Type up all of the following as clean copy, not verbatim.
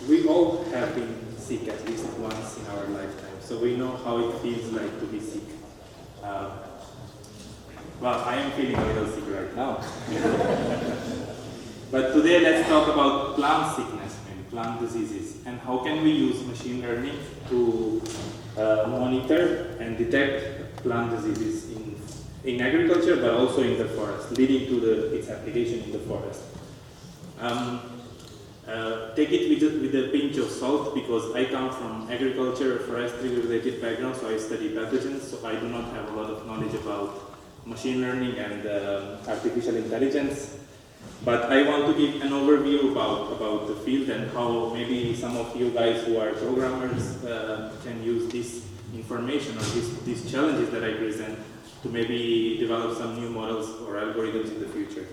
we all have been sick at least once in our lifetime, so we know how it feels like to be sick. Well, I am feeling a little sick right now. But today let's talk about plant sickness and plant diseases, and how can we use machine learning to monitor and detect plant diseases in agriculture, but also in the forest, leading to its application in the forest. Take it with a pinch of salt, because I come from agriculture, forestry related background, so I study pathogens, so I do not have a lot of knowledge about machine learning and artificial intelligence. But I want to give an overview about the field and how maybe some of you guys who are programmers can use this information or these challenges that I present to maybe develop some new models or algorithms in the future.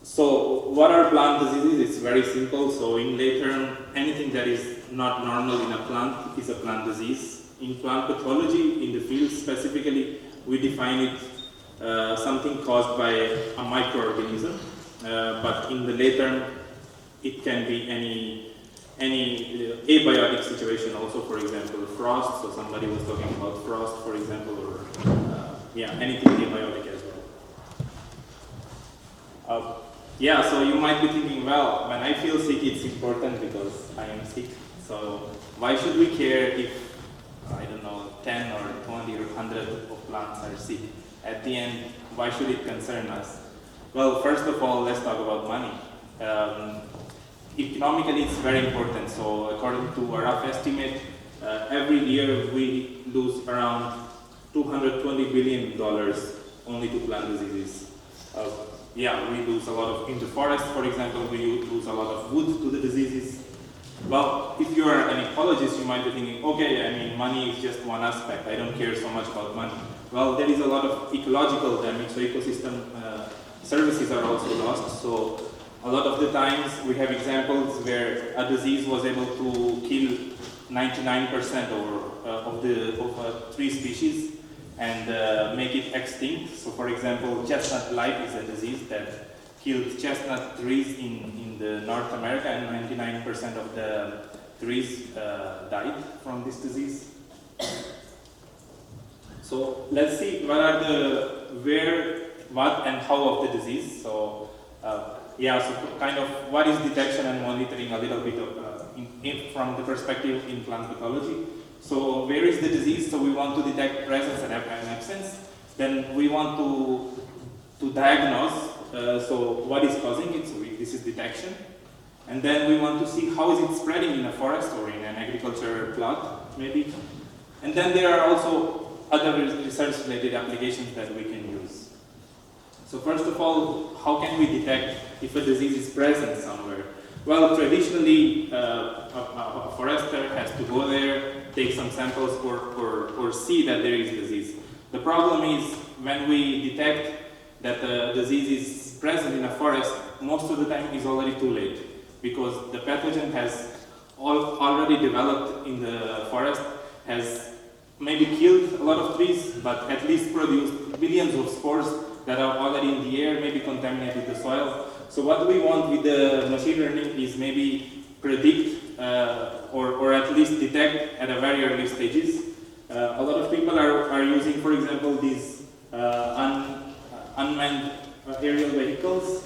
So what are plant diseases? It's very simple. So in lay term, anything that is not normal in a plant is a plant disease. In plant pathology, in the field specifically, we define it something caused by a microorganism, but in the lay term, it can be any abiotic situation also, for example, frost. So somebody was talking about frost, for example, or anything abiotic as well. So you might be thinking, well, when I feel sick, it's important because I am sick. So why should we care if, I don't know, 10 or 20 or 100 of plants are sick? At the end, why should it concern us? Well, first of all, let's talk about money. Economically, it's very important. So according to a rough estimate, every year we lose around $220 billion only to plant diseases. We lose a lot of, in the forest, for example, we lose a lot of wood to the diseases. Well, if you are an ecologist, you might be thinking, okay, I mean, money is just one aspect. I don't care so much about money. Well, there is a lot of ecological damage, so ecosystem services are also lost. So a lot of the times we have examples where a disease was able to kill 99% of a tree species and make it extinct. So for example, chestnut blight is a disease that killed chestnut trees in the North America, and 99% of the trees died from this disease. So let's see what are the where, what and how of the disease. So kind of what is detection and monitoring, a little bit of from the perspective in plant pathology. So where is the disease? So we want to detect presence and absence. Then we want to diagnose. So what is causing it? So this is detection. And then we want to see how is it spreading in a forest or in an agriculture plot, maybe. And then there are also other research-related applications that we can use. So first of all, how can we detect if a disease is present somewhere? Well, traditionally, a forester has to go there, take some samples, or see that there is disease. The problem is when we detect that the disease is present in a forest, most of the time it's already too late, because the pathogen has already developed in the forest, has maybe killed a lot of trees, but at least produced billions of spores that are already in the air, maybe contaminated the soil. So what we want with the machine learning is maybe predict or at least detect at a very early stages. A lot of people are using, for example, these unmanned aerial vehicles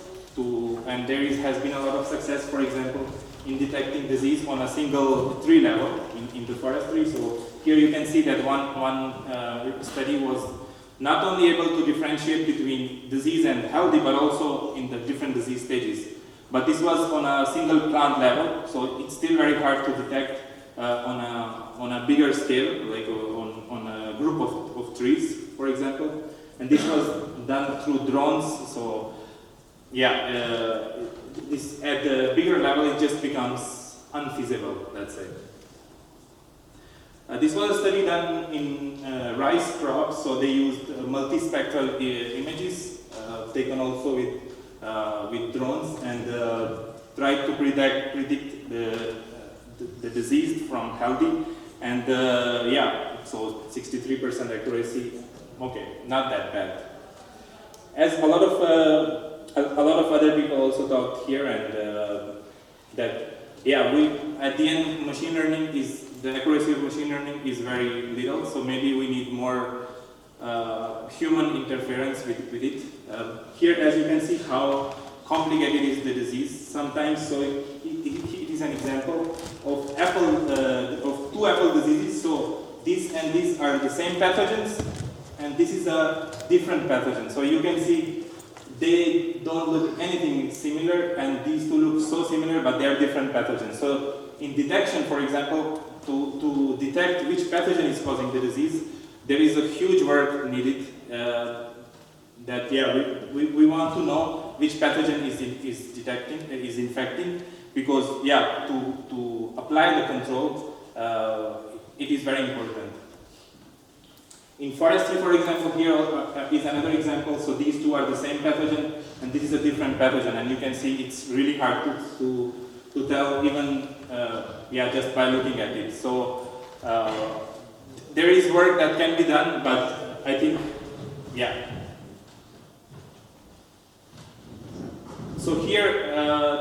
and there has been a lot of success, for example, in detecting disease on a single tree level in the forestry. So here you can see that one study was not only able to differentiate between disease and healthy, but also in the different disease stages. But this was on a single plant level, so it's still very hard to detect on a bigger scale, like on a group of trees, for example. And this was done through drones. So this at the bigger level it just becomes unfeasible, let's say. This was a study done in rice crops, so they used multispectral images taken also with drones and tried to predict the diseased from healthy, and so 63% accuracy. Okay, not that bad. As a lot of other people also talked here, and that, yeah, at the end, machine learning the accuracy of machine learning is very little, so maybe we need more human interference with it. Here, as you can see how complicated is the disease sometimes, so it is an example of of two apple diseases. So this and this are the same pathogens, and this is a different pathogen. So you can see they don't look anything similar, and these two look so similar, but they are different pathogens. So in detection, for example, to detect which pathogen is causing the disease, there is a huge work needed. We want to know which pathogen is infecting, because to apply the control, it is very important. In forestry, for example, here is another example. So these two are the same pathogen, and this is a different pathogen, and you can see it's really hard to tell even just by looking at it. So there is work that can be done, but I think So here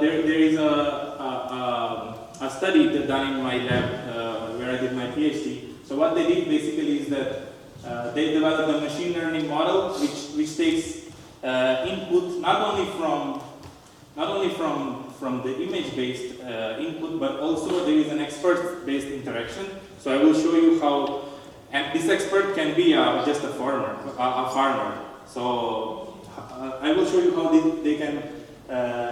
there is a study done in my lab where I did my PhD. So what they did basically is that they developed a machine learning model which takes input not only from the image-based input, but also there is an expert-based interaction. So I will show you how, and this expert can be just a farmer. So I will show you how they can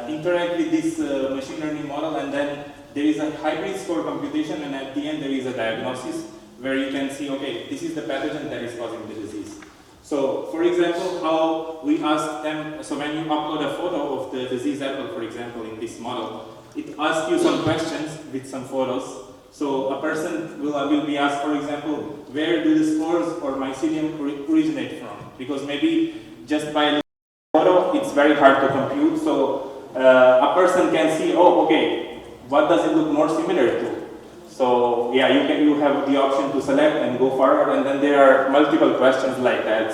interact with this machine learning model, and then there is a hybrid score computation, and at the end there is a diagnosis where you can see, okay, this is the pathogen that is causing the disease. So, for example, how we ask them, so when you upload a photo of the disease apple, for example, in this model, it asks you some questions with some photos. So a person will be asked, for example, where do the spores or mycelium originate from? Because maybe just by looking at the photo, it's very hard to compute. So a person can see, oh, okay, what does it look more similar to? So yeah, you have the option to select and go forward, and then there are multiple questions like that,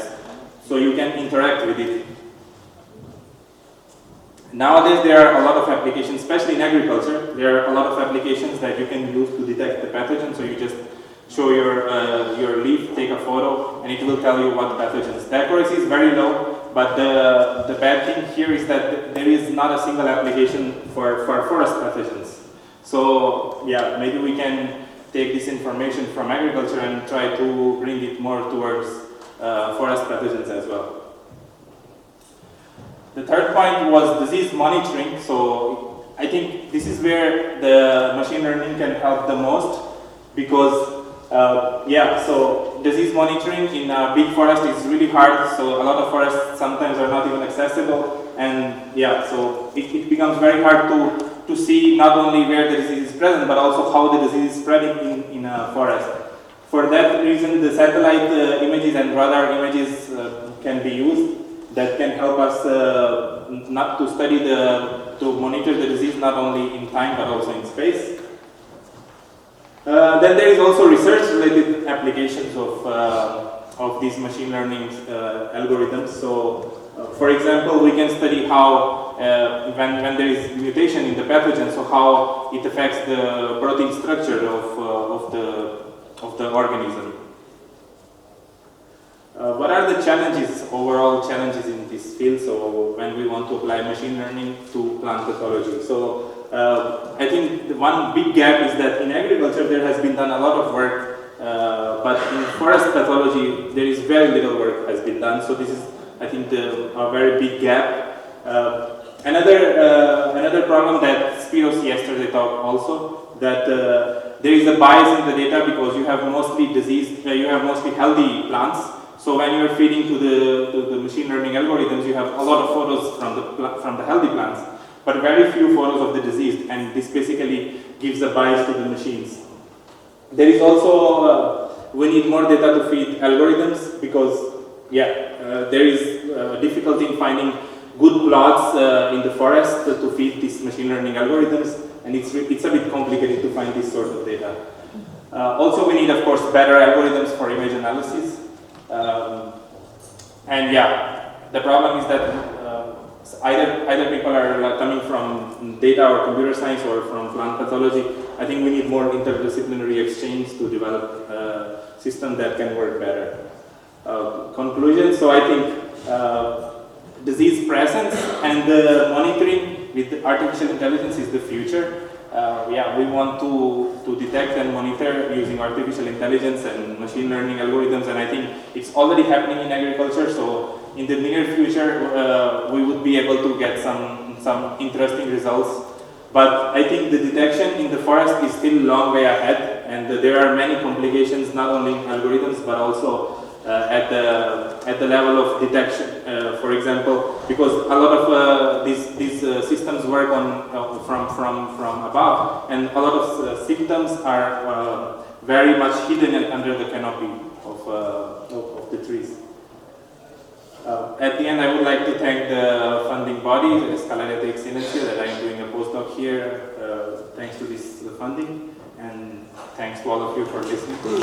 so you can interact with it. Nowadays there are a lot of applications, especially in agriculture. There are a lot of applications that you can use to detect the pathogen. So you just show your leaf, take a photo, and it will tell you what pathogens. The accuracy is very low, but the bad thing here is that there is not a single application for forest pathogens. So yeah, maybe we can take this information from agriculture and try to bring it more towards forest pathogens as well. The third point was disease monitoring. So I think this is where the machine learning can help the most, because so disease monitoring in a big forest is really hard. So a lot of forests sometimes are not even accessible, and so it becomes very hard to see not only where the disease is present, but also how the disease is spreading in a forest. For that reason, the satellite images and radar images can be used. That can help us not to study to monitor the disease not only in time but also in space. Then there is also research-related applications of these machine learning algorithms. So, for example, we can study how when there is mutation in the pathogen, so how it affects the protein structure of the organism. What are the overall challenges in this field? So when we want to apply machine learning to plant pathology. So I think the one big gap is that in agriculture there has been done a lot of work, but in forest pathology there is very little work has been done. So this is, I think, a very big gap. Another problem that Spiros yesterday talked also, that there is a bias in the data because you have mostly healthy plants. So when you are feeding to the machine learning algorithms, you have a lot of photos from the healthy plants, but very few photos of the diseased, and this basically gives a bias to the machines. There is also we need more data to feed algorithms, because there is difficulty in finding good plots in the forest to feed these machine learning algorithms, and it's a bit complicated to find this sort of data. Also, we need, of course, better algorithms for image analysis. The problem is that either people are coming from data or computer science or from plant pathology. I think we need more interdisciplinary exchange to develop a system that can work better. Conclusion, so I think disease presence and monitoring with artificial intelligence is the future. Yeah, we want to detect and monitor using artificial intelligence and machine learning algorithms, and I think it's already happening in agriculture. So in the near future, we would be able to get some interesting results. But I think the detection in the forest is still a long way ahead, and there are many complications, not only in algorithms, but also at the level of detection. For example, because a lot of these systems work on from above, and a lot of symptoms are very much hidden under the canopy of the trees. At the end, I would like to thank the funding body, the Escalera de Excelencia, that I am doing a postdoc here, thanks to this funding, and thanks to all of you for listening.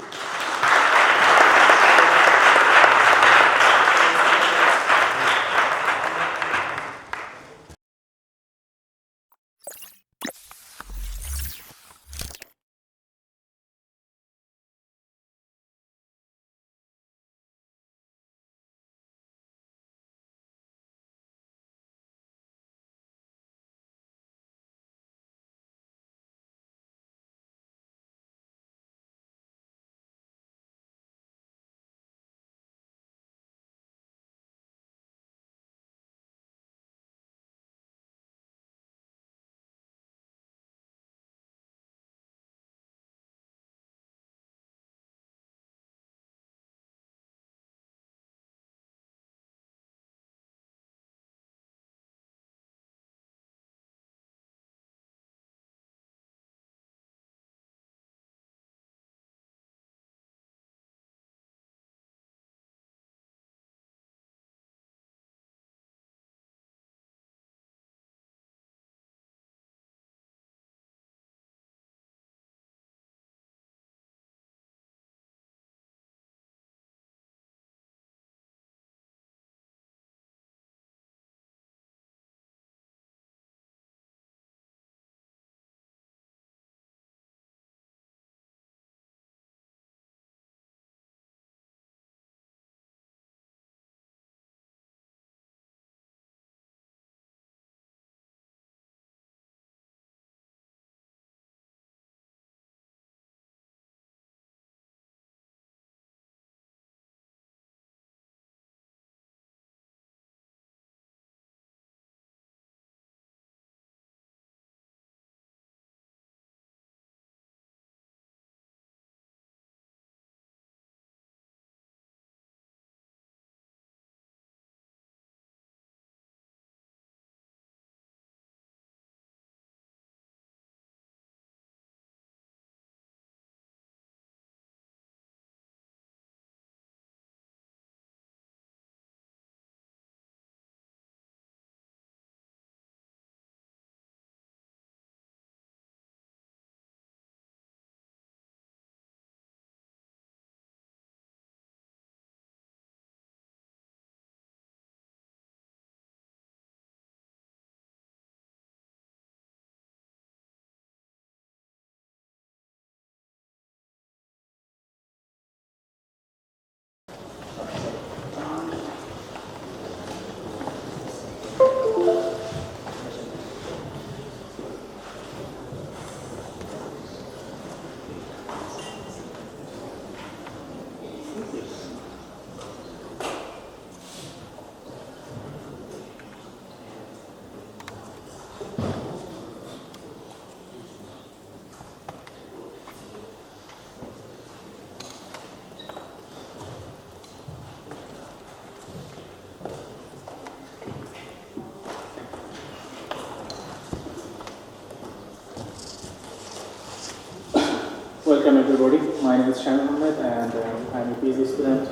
Welcome everybody. My name is Farooq Ahmad and I'm a PhD student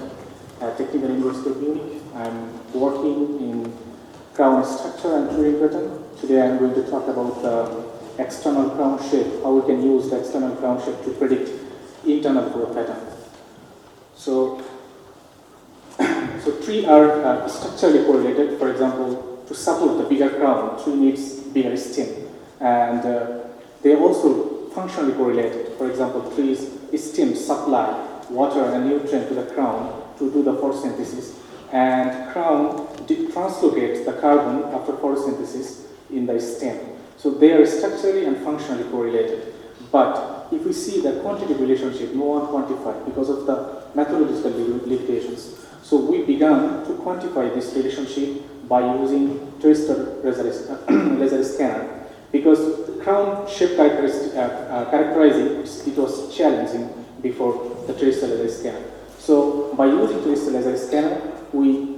at Technical University of Munich. I'm working in crown structure and Turing pattern. Today I'm going to talk about the external crown shape, how we can use the external crown shape to predict internal growth pattern. So trees are structurally correlated. For example, to support the bigger crown, tree needs bigger stem. And they are also functionally correlated. For example, trees' stems supply water and nutrient to the crown to do the photosynthesis, and crown translocates the carbon after photosynthesis in the stem. So they are structurally and functionally correlated. But if we see the quantitative relationship, no one quantified because of the methodological limitations. So we began to quantify this relationship by using terrestrial laser scanner, because crown shape characterizing it was challenging before the terrestrial laser scanner. So by using terrestrial laser scanner, we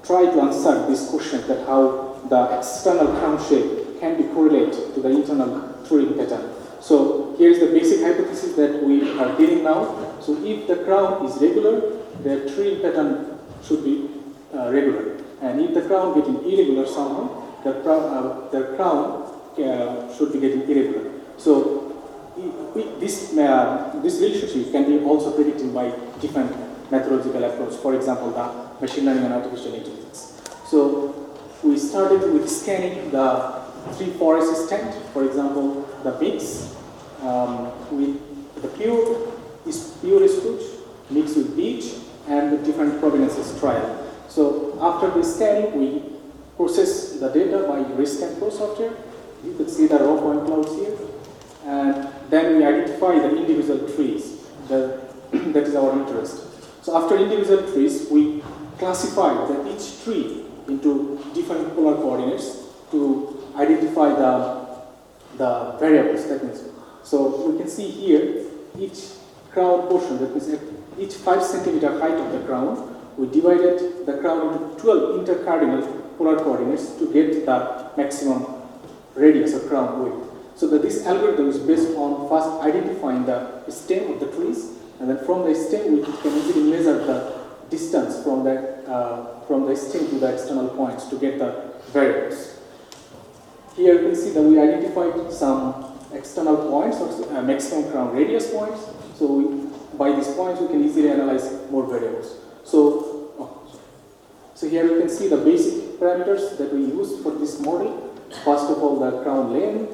try to answer this question that how the external crown shape can be correlated to the internal Turing pattern. So here is the basic hypothesis that we are dealing now. So if the crown is regular, the Turing pattern should be regular. And if the crown getting irregular somehow, the crown should be getting irregular. So this relationship can be also predicted by different methodological approach. For example, the machine learning and artificial intelligence. So we started with scanning the three forest stand. For example, the mix with the pure spruce mixed with beech and the different provenances trial. So after the scanning, we process the data by rescan pro software. You could see the raw point clouds here, and then we identify the individual trees. That is our interest. So after individual trees, we classify each tree into different polar coordinates to identify the variables. That means, so we can see here each crown portion, that means each 5 centimeter height of the crown, we divided the crown into 12 intercardinal polar coordinates to get the maximum radius of crown width. So this algorithm is based on first identifying the stem of the trees, and then from the stem we can easily measure the distance from the stem to the external points to get the variables. Here you can see that we identified some external points or maximum crown radius points. So by these points we can easily analyze more variables. So here you can see the basic parameters that we used for this model. First of all, the crown length,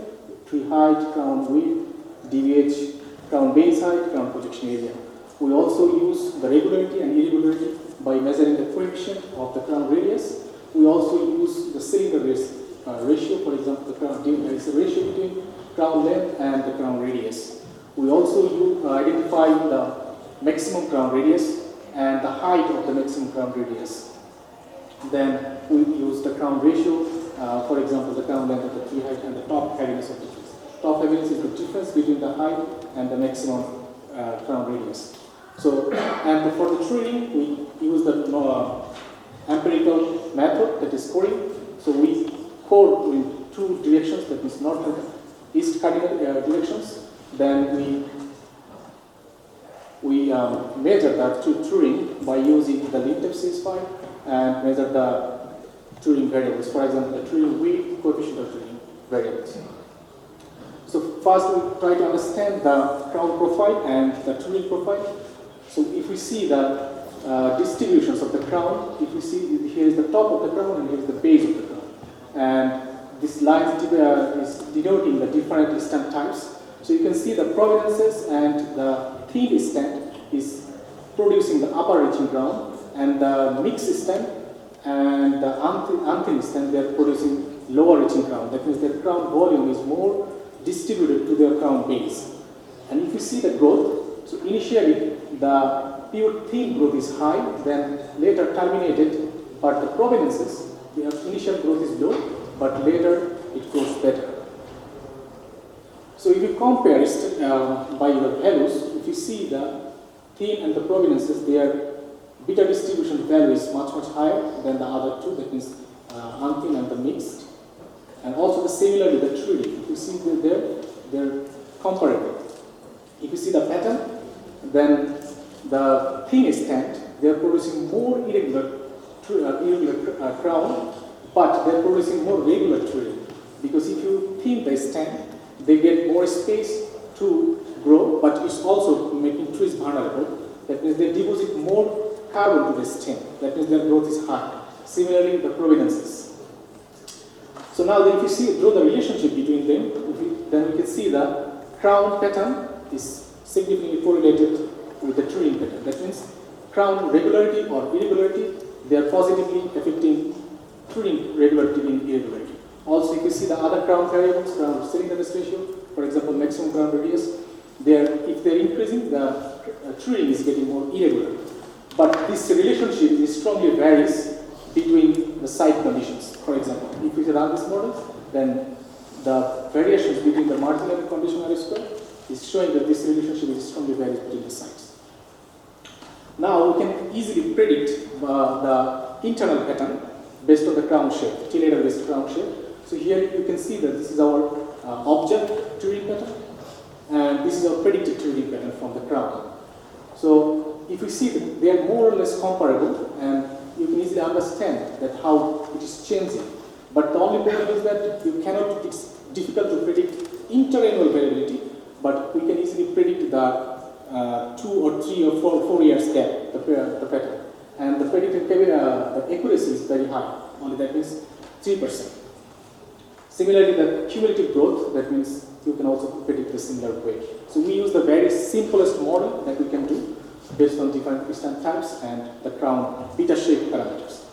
tree height, crown width, DVH, crown base height, crown projection area. We also use the regularity and irregularity by measuring the coefficient of the crown radius. We also use the cylinder ratio. For example, there is a ratio between crown length and the crown radius. We also identify the maximum crown radius and the height of the maximum crown radius. Then we use the crown ratio, for example, the crown length of the tree height and the top heaviness of the trees. Top heaviness is the difference between the height and the maximum crown radius. So, and for the tree, we use the empirical method, that is scoring. So we score in two directions, that is north and east cardinal directions. Then we measure that to Turing by using the LibTep file and measure the Turing variables. For example, the Turing width, coefficient of Turing variables. So first we try to understand the crown profile and the Turing profile. So if we see the distributions of the crown, if we see here is the top of the crown and here is the base of the crown. And this line is denoting the different stem types. So you can see the provenances and the thin stem is producing the upper reaching crown, and the mixed stem and the unthin stem, they are producing lower reaching crown. That means their crown volume is more distributed to their crown base. And if you see the growth, so initially the pure thin growth is high, then later terminated, but the provenances, the initial growth is low, but later it grows better. So if you compare by your values, if you see the thin and the provenances, their beta distribution value is much higher than the other two, that means unthin and the mixed. And also similarly the tree, if you see they're comparable. If you see the pattern, then the thin stem, they are producing more irregular crown, but they are producing more regular tree. Because if you thin the stem, they get more space to grow, but it's also making trees vulnerable. That means they deposit more carbon to the stem. That means their growth is high. Similarly, the provenances. So now then if you draw the relationship between them, then we can see the crown pattern is significantly correlated with the Turing pattern. That means crown regularity or irregularity, they are positively affecting Turing regularity and irregularity. Also, if you see the other crown variables, crown cylinderness ratio, for example, maximum crown radius, if they're increasing, the Turing is getting more irregular. But this relationship is strongly varies between the site conditions. For example, if we run this model, then the variations between the marginal and conditional R-square is showing that this relationship is strongly varies between the sites. Now we can easily predict the internal pattern based on the crown shape, T-layer based crown shape. So here you can see that this is our object Turing pattern, and this is our predicted Turing pattern from the crown. So if you see that they are more or less comparable, and you can easily understand that how it is changing. But the only problem is that it's difficult to predict interannual variability, but we can easily predict the 2 or 3 or 4 years gap, the pattern. And the predicted the accuracy is very high, only that means 3%. Similarly, the cumulative growth, that means you can also predict the similar way. So we use the very simplest model that we can do based on different crystal types and the crown beta shape parameters.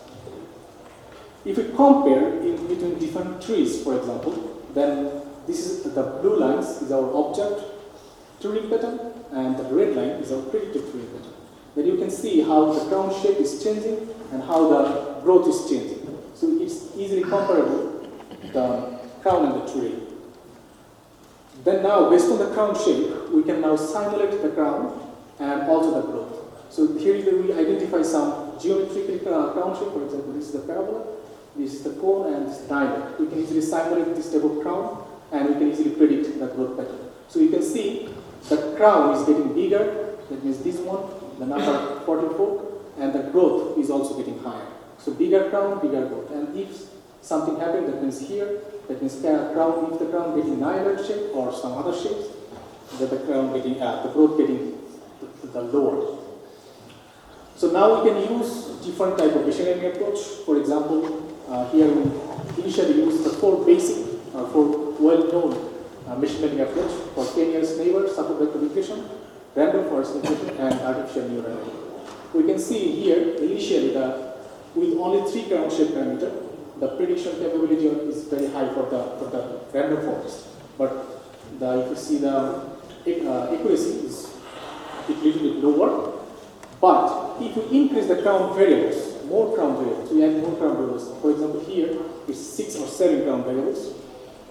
If we compare in between different trees, for example, then this is the blue lines is our object Turing pattern, and the red line is our predicted Turing pattern. Then you can see how the crown shape is changing and how the growth is changing. So it's easily comparable, the crown and the Turing. Then now, based on the crown shape, we can now simulate the crown and also the growth. So here we identify some geometrically crown shape. For example, this is the parabola, this is the cone, and this is the diamond. We can easily simulate this type of crown, and we can easily predict the growth pattern. So you can see the crown is getting bigger, that means this one, the number 44, and the growth is also getting higher. So bigger crown, bigger growth. And if something happens, that means here, that means crown, if the crown getting nailer shape or some other shapes, that the crown getting, the growth getting the lower. So now we can use different type of machine learning approach. For example, here we initially use the 4 basic, 4 well-known machine learning approach for k-nearest neighbor, support vector regression, random forest regression, and artificial neural network. We can see here initially with only 3 crown shape parameter, the prediction capability is very high for the random forest. But if you see the accuracy is a little bit lower. But if we increase the crown variables, more crown variables, we add more crown variables. For example, here it's 6 or 7 crown variables.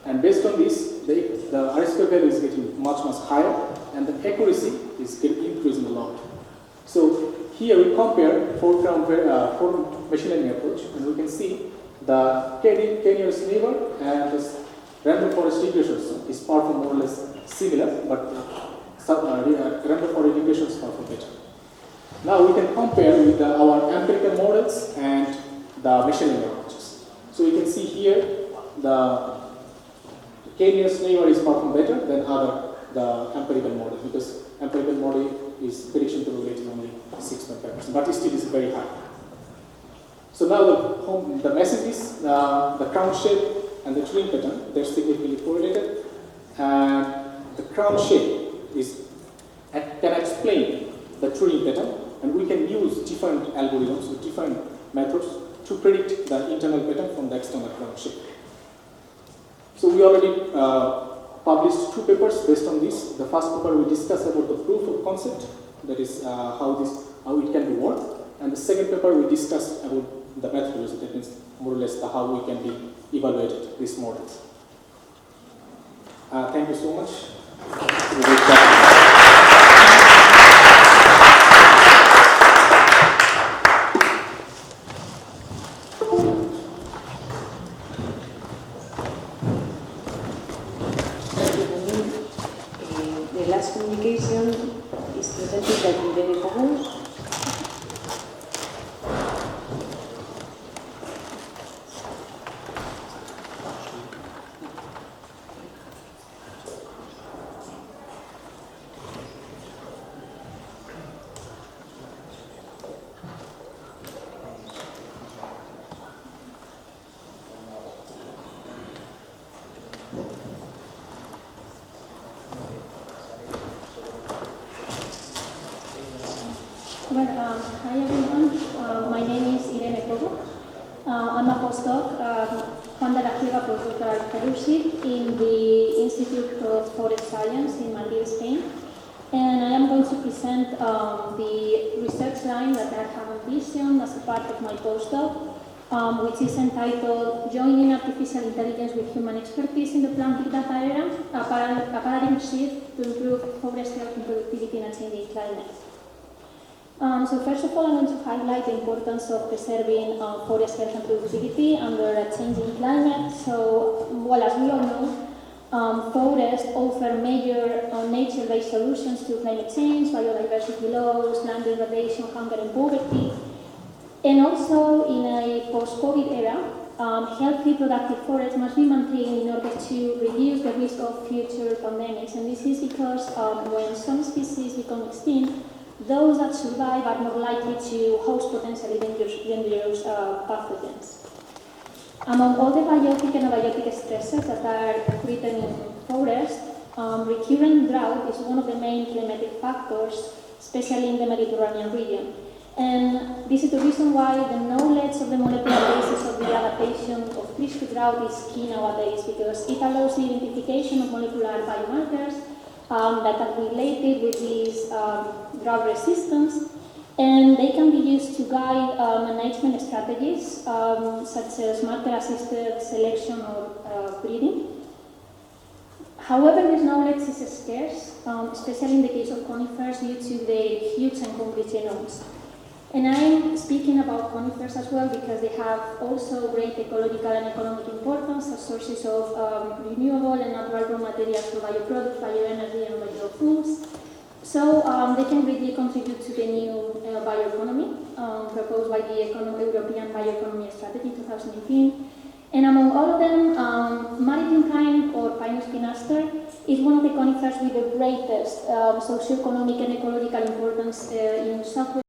And based on this, the R-square value is getting much higher, and the accuracy is getting increasing a lot. So here we compare 4 machine learning approach, and we can see the k-nearest neighbor and this random forest regressions is performed more or less similar, but random forest regressions perform better. Now we can compare with our empirical models and the machine learning approaches. So you can see here the k-nearest neighbor is performed better than the empirical model, because empirical model is prediction probability is only 6.5%, but still is very high. So now the message is the crown shape and the Turing pattern, they're significantly correlated, and the crown shape can explain the Turing pattern, and we can use different algorithms with different methods to predict the internal pattern from the external crown shape. So we already published 2 papers based on this. The first paper we discussed about the proof of concept, that is how it can be worked, and the second paper we discussed about the methodology, that means more or less how we can be evaluated these models. Thank you so much. The last communication is presented by Farooq. Hi everyone. My name is Irene Cobo. I'm a postdoc, Juan de la Ciega postdoctoral fellowship in the Institute of Forest Science in Madrid, Spain. And I am going to present the research line that I have envisioned as a part of my postdoc, which is entitled Joining Artificial Intelligence with Human Expertise in the Plant Big Data Era, a paradigm shift to improve forest health and productivity in a changing climate. So first of all, I'm going to highlight the importance of preserving forest health and productivity under a changing climate. So, well, as we all know, forests offer major nature-based solutions to climate change, biodiversity loss, land degradation, hunger and poverty. And also, in a post-COVID era, healthy, productive forests must be maintained in order to reduce the risk of future pandemics. And this is because when some species become extinct, those that survive are more likely to host potentially dangerous pathogens. Among all the biotic and abiotic stresses that are threatening forests, recurrent drought is one of the main climatic factors, especially in the Mediterranean region. And this is the reason why the knowledge of the molecular basis of the adaptation of trees to drought is key nowadays, because it allows the identification of molecular biomarkers that are related with these drought resistance, and they can be used to guide management strategies such as marker-assisted selection or breeding. However, this knowledge is scarce, especially in the case of conifers due to their huge and complete genomes. And I'm speaking about conifers as well because they have also great ecological and economic importance as sources of renewable and natural raw materials for bioproducts, bioenergy, and biofuels. So they can really contribute to the new bioeconomy proposed by the European Bioeconomy Strategy 2018. And among all of them, maritime pine or Pinus pinaster is one of the conifers with the greatest socioeconomic and ecological importance in South